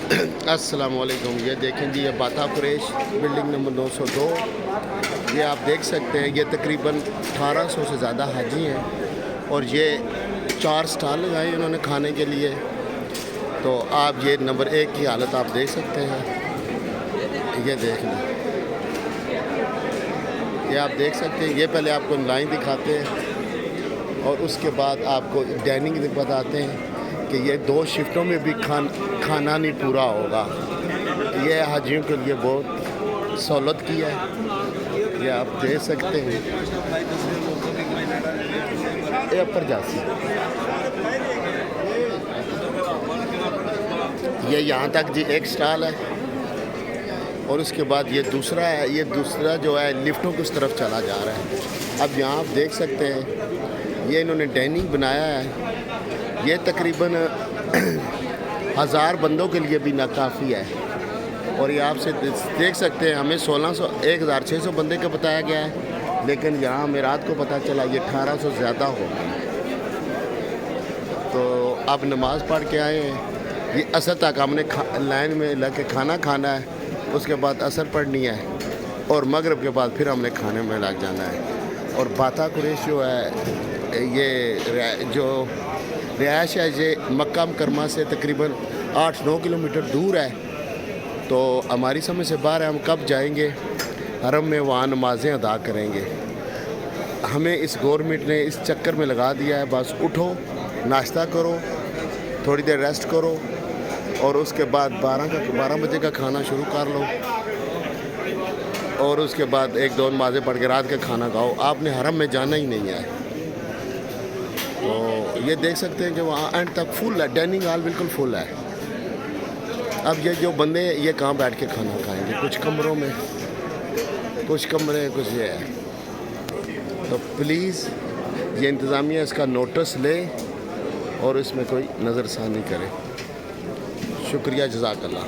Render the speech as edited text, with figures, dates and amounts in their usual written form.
अस्सलाम वालेकुम। ये देखें जी, ये बाता कुरैश बिल्डिंग नंबर 902। ये आप देख सकते हैं, ये तकरीबन 1800 से ज़्यादा हाजी हैं और ये 4 स्टॉल लगाए इन्होंने खाने के लिए। तो आप ये नंबर 1 की हालत आप देख सकते हैं। ये देख लें, ये आप देख सकते हैं। ये पहले आपको लाइन दिखाते हैं और उसके बाद आपको डाइनिंग बताते हैं कि ये 2 शिफ्टों में भी खाना नहीं पूरा होगा। ये हाजियों के लिए बहुत सहूलत की है। ये आप देख सकते हैं। ये ऊपर जासी ये यहाँ तक जी एक स्टॉल है और उसके बाद ये दूसरा है। ये दूसरा जो है लिफ्टों की उस तरफ चला जा रहा है। अब यहाँ आप देख सकते हैं, ये इन्होंने डाइनिंग बनाया है। ये तकरीबन 1000 बंदों के लिए भी नाकाफ़ी है। और ये आपसे देख सकते हैं, हमें 1600 बंदे का बताया गया है, लेकिन यहाँ हमें रात को पता चला ये 1800 ज़्यादा हो गया। तो अब नमाज़ पढ़ के आए हैं। ये असर तक हमने लाइन में लग के खाना खाना है, उसके बाद असर पढ़नी है और मगरिब के बाद फिर हमने खाने में लग जाना है। और बाता कुरैश जो है, ये जो रिहाइश है, ये मक्का मुकरमा से तकरीबन 8-9 किलोमीटर दूर है। तो हमारी समझ से बाहर है, हम कब जाएंगे हरम में, वहाँ नमाज़ें अदा करेंगे। हमें इस गवर्नमेंट ने इस चक्कर में लगा दिया है, बस उठो, नाश्ता करो, थोड़ी देर रेस्ट करो और उसके बाद 12 बजे का खाना शुरू कर लो और उसके बाद 1-2 नमाज़ें पढ़ के रात का खाना खाओ। आपने हरम में जाना ही नहीं है। तो ये देख सकते हैं कि वहाँ एंड तक फुल है, डाइनिंग हॉल बिल्कुल फुल है। अब ये जो बंदे ये कहाँ बैठ के खाना खाएंगे? कुछ कमरों में, कुछ कमरे, कुछ ये है। तो प्लीज़ ये इंतज़ामिया इसका नोटिस ले और इसमें कोई नज़रसानी करे। शुक्रिया, जज़ाकल्लाह।